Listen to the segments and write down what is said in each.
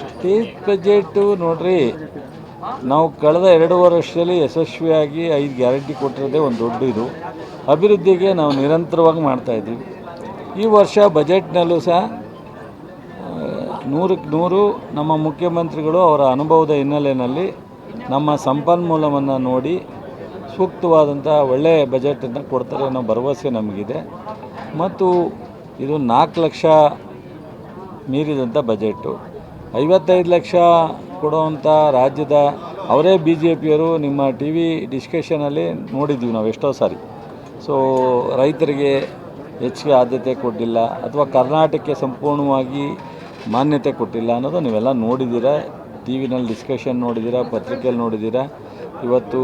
State budget ನೋಡ್ರಿ, ನಾವು ಕಳೆದ 2 ವರ್ಷದಲ್ಲಿ ಯಶಸ್ವಿಯಾಗಿ 5 ಗ್ಯಾರಂಟಿ ಕೊಟ್ಟಿರೋದೇ ಒಂದು ದೊಡ್ಡ ಇದು. ಅಭಿವೃದ್ಧಿಗೆ ನಾವು ನಿರಂತರವಾಗಿ ಮಾಡ್ತಾಯಿದ್ದೀವಿ. ಈ ವರ್ಷ ಬಜೆಟ್ನಲ್ಲೂ ಸಹ 100ಕ್ಕೆ 100 ನಮ್ಮ ಮುಖ್ಯಮಂತ್ರಿಗಳು ಅವರ ಅನುಭವದ ಹಿನ್ನೆಲೆಯಲ್ಲಿ ನಮ್ಮ ಸಂಪನ್ಮೂಲವನ್ನು ನೋಡಿ ಸೂಕ್ತವಾದಂಥ ಒಳ್ಳೆಯ ಬಜೆಟನ್ನು ಕೊಡ್ತಾರೆ ಅನ್ನೋ ಭರವಸೆ ನಮಗಿದೆ. ಮತ್ತು ಇದು 4 ಲಕ್ಷ ಮೀರಿದಂಥ ಬಜೆಟು. 55 ಲಕ್ಷ ಕೊಡುವಂಥ ರಾಜ್ಯದ ಅವರೇ BJPಯವರು ನಿಮ್ಮ TV ಡಿಸ್ಕಷನಲ್ಲಿ ನೋಡಿದ್ದೀವಿ ನಾವು ಎಷ್ಟೋ ಸಾರಿ. ಸೊ ರೈತರಿಗೆ ಹೆಚ್ಚಿಗೆ ಆದ್ಯತೆ ಕೊಟ್ಟಿಲ್ಲ ಅಥವಾ ಕರ್ನಾಟಕಕ್ಕೆ ಸಂಪೂರ್ಣವಾಗಿ ಮಾನ್ಯತೆ ಕೊಟ್ಟಿಲ್ಲ ಅನ್ನೋದು ನೀವೆಲ್ಲ ನೋಡಿದ್ದೀರಾ. TVನಲ್ಲಿ ಡಿಸ್ಕಷನ್ ನೋಡಿದ್ದೀರಾ, ಪತ್ರಿಕೆಯಲ್ಲಿ ನೋಡಿದ್ದೀರಾ. ಇವತ್ತು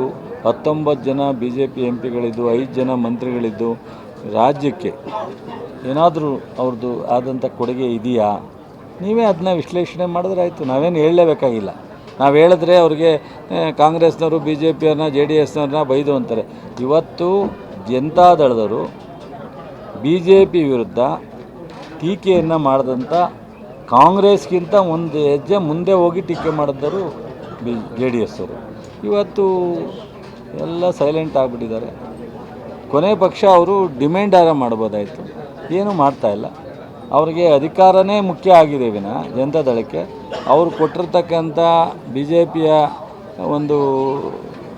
19 ಜನ BJP MPಗಳಿದ್ದು, 5 ಜನ ಮಂತ್ರಿಗಳಿದ್ದು, ರಾಜ್ಯಕ್ಕೆ ಏನಾದರೂ ಅವ್ರದ್ದು ಆದಂಥ ಕೊಡುಗೆ ಇದೆಯಾ? ನೀವೇ ಅದನ್ನ ವಿಶ್ಲೇಷಣೆ ಮಾಡಿದ್ರೆ ಆಯಿತು. ನಾವೇನು ಹೇಳಲೇಬೇಕಾಗಿಲ್ಲ. ನಾವು ಹೇಳಿದ್ರೆ ಅವ್ರಿಗೆ ಕಾಂಗ್ರೆಸ್ನವರು BJPಯವ್ರನ್ನ JDSನವ್ರನ್ನ ಬೈದು ಅಂತಾರೆ. ಇವತ್ತು ಜನತಾದಳದವರು BJP ವಿರುದ್ಧ ಟೀಕೆಯನ್ನು ಮಾಡಿದಂಥ ಕಾಂಗ್ರೆಸ್ಗಿಂತ ಒಂದು ಹೆಜ್ಜೆ ಮುಂದೆ ಹೋಗಿ ಟೀಕೆ ಮಾಡಿದ್ದರು JDS ಅವರು. ಇವತ್ತು ಎಲ್ಲ ಸೈಲೆಂಟ್ ಆಗಿಬಿಟ್ಟಿದ್ದಾರೆ. ಕೊನೆ ಪಕ್ಷ ಅವರು ಡಿಮ್ಯಾಂಡಾರ ಮಾಡ್ಬೋದಾಯಿತು, ಏನೂ ಮಾಡ್ತಾಯಿಲ್ಲ. ಅವ್ರಿಗೆ ಅಧಿಕಾರನೇ ಮುಖ್ಯ ಆಗಿದೆ ವಿನ ಜನತಾದಳಕ್ಕೆ ಅವರು ಕೊಟ್ಟಿರ್ತಕ್ಕಂಥ BJPಯ ಒಂದು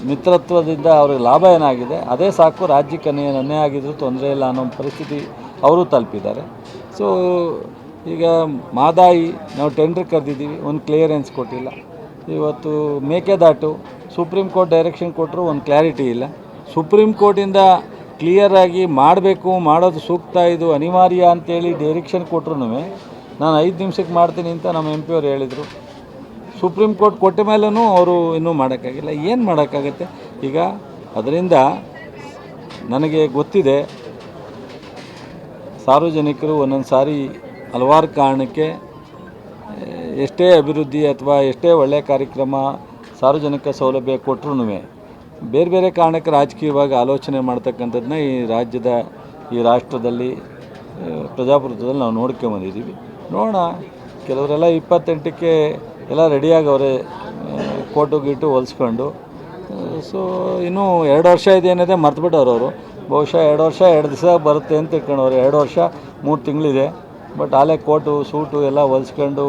ಮಿತ್ರತ್ವದಿಂದ ಅವ್ರಿಗೆ ಲಾಭ ಏನಾಗಿದೆ ಅದೇ ಸಾಕು. ರಾಜ್ಯಕ್ಕೆ ಅನ್ಯಾಯ ಆಗಿದ್ರು ತೊಂದರೆ ಇಲ್ಲ ಅನ್ನೋ ಪರಿಸ್ಥಿತಿ ಅವರು ತಲುಪಿದ್ದಾರೆ. ಸೊ ಈಗ ಮಾದಾಯಿ ನಾವು ಟೆಂಡರ್ ಕರೆದಿದ್ದೀವಿ, ಒಂದು ಕ್ಲಿಯರೆನ್ಸ್ ಕೊಟ್ಟಿಲ್ಲ. ಇವತ್ತು ಮೇಕೆದಾಟು ಸುಪ್ರೀಂ ಕೋರ್ಟ್ ಡೈರೆಕ್ಷನ್ ಕೊಟ್ಟರು, ಒಂದು ಕ್ಲಾರಿಟಿ ಇಲ್ಲ. ಸುಪ್ರೀಂ ಕೋರ್ಟಿಂದ ಕ್ಲಿಯರಾಗಿ ಮಾಡಬೇಕು, ಮಾಡೋದು ಸೂಕ್ತ, ಇದು ಅನಿವಾರ್ಯ ಅಂತೇಳಿ ಡೈರೆಕ್ಷನ್ ಕೊಟ್ಟರು ನಾನು 5 ನಿಮಿಷಕ್ಕೆ ಮಾಡ್ತೀನಿ ಅಂತ ನಮ್ಮ MP ಅವರು ಹೇಳಿದರು. ಸುಪ್ರೀಂ ಕೋರ್ಟ್ ಕೊಟ್ಟ ಮೇಲೂ ಅವರು ಇನ್ನೂ ಮಾಡೋಕ್ಕಾಗಿಲ್ಲ. ಏನು ಮಾಡೋಕ್ಕಾಗತ್ತೆ ಈಗ? ಅದರಿಂದ ನನಗೆ ಗೊತ್ತಿದೆ, ಸಾರ್ವಜನಿಕರು ಒಂದೊಂದು ಸಾರಿ ಹಲವಾರು ಕಾರಣಕ್ಕೆ ಎಷ್ಟೇ ಅಭಿವೃದ್ಧಿ ಅಥವಾ ಎಷ್ಟೇ ಒಳ್ಳೆಯ ಕಾರ್ಯಕ್ರಮ ಸಾರ್ವಜನಿಕ ಸೌಲಭ್ಯ ಕೊಟ್ಟರು ಬೇರೆ ಬೇರೆ ಕಾರಣಕ್ಕೆ ರಾಜಕೀಯವಾಗಿ ಆಲೋಚನೆ ಮಾಡ್ತಕ್ಕಂಥದ್ದನ್ನ ಈ ರಾಷ್ಟ್ರದಲ್ಲಿ ಪ್ರಜಾಪ್ರಭುತ್ವದಲ್ಲಿ ನಾವು ನೋಡ್ಕೊಂಬಂದಿದ್ದೀವಿ. ನೋಡೋಣ, ಕೆಲವರೆಲ್ಲ 28ಕ್ಕೆ ಎಲ್ಲ ರೆಡಿಯಾಗವ್ರೆ, ಕೋಟು ಗೀಟು ಹೊಲಿಸ್ಕೊಂಡು. ಸೊ ಇನ್ನೂ 2 ವರ್ಷ ಇದೆ ಅನ್ನೋದೇ ಮರ್ತುಬಿಟ್ಟವ್ರು ಅವರು. ಬಹುಶಃ 2 ವರ್ಷ 2 ದಿವಸ ಬರುತ್ತೆ ಅಂತ ಇಟ್ಕೊಂಡವ್ರು. 2 ವರ್ಷ 3 ತಿಂಗಳಿದೆ. ಬಟ್ ಆಲೇ ಕೋಟು ಸೂಟು ಎಲ್ಲ ಹೊಲಿಸ್ಕೊಂಡು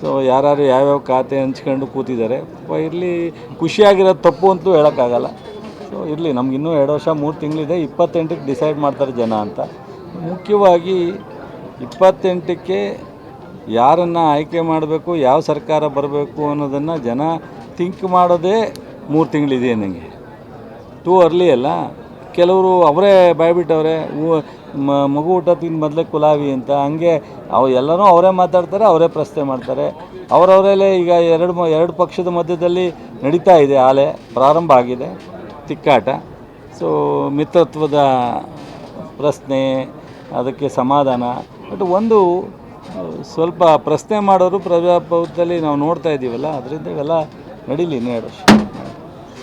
ಸೊ ಯಾರ್ಯಾರು ಯಾವ್ಯಾವ ಖಾತೆ ಹಂಚ್ಕೊಂಡು ಕೂತಿದ್ದಾರೆ. ಇರಲಿ, ಖುಷಿಯಾಗಿರೋದು ತಪ್ಪು ಅಂತೂ ಹೇಳೋಕ್ಕಾಗಲ್ಲ. ಸೊ ಇರಲಿ, ನಮಗಿನ್ನೂ 2 ವರ್ಷ 3 ತಿಂಗಳಿದೆ. 28ಕ್ಕೆ ಡಿಸೈಡ್ ಮಾಡ್ತಾರೆ ಜನ ಅಂತ. ಮುಖ್ಯವಾಗಿ 28ಕ್ಕೆ ಯಾರನ್ನು ಆಯ್ಕೆ ಮಾಡಬೇಕು, ಯಾವ ಸರ್ಕಾರ ಬರಬೇಕು ಅನ್ನೋದನ್ನು ಜನ ಥಿಂಕ್ ಮಾಡೋದೇ 3 ತಿಂಗಳಿದೆ ನನಗೆ. ಟೂ ಅರ್ಲಿ ಅಲ್ಲ. ಕೆಲವರು ಅವರೇ ಬಾಯ್ಬಿಟ್ಟವ್ರೆ, ಮಗು ಊಟಕ್ಕಿಂತ ಮೊದಲೇ ಕುಲಾವಿ ಅಂತ. ಹಂಗೆ ಎಲ್ಲರೂ ಅವರೇ ಮಾತಾಡ್ತಾರೆ, ಅವರೇ ಪ್ರಶ್ನೆ ಮಾಡ್ತಾರೆ. ಅವರವರಲ್ಲೇ ಈಗ ಎರಡು ಪಕ್ಷದ ಮಧ್ಯದಲ್ಲಿ ನಡೀತಾ ಇದೆ, ಆಲೆ ಪ್ರಾರಂಭ ಆಗಿದೆ ತಿಕ್ಕಾಟ. ಸೊ ಮಿತ್ರತ್ವದ ಪ್ರಶ್ನೆ, ಅದಕ್ಕೆ ಸಮಾಧಾನ. ಬಟ್ ಒಂದು ಸ್ವಲ್ಪ ಪ್ರಶ್ನೆ ಮಾಡೋರು ಪ್ರಜಾಪ್ರಭುತ್ವದಲ್ಲಿ ನಾವು ನೋಡ್ತಾ ಇದ್ದೀವಲ್ಲ, ಅದರಿಂದ ಇವೆಲ್ಲ ನಡೀಲಿ ಇನ್ನೂ 2 ವರ್ಷ.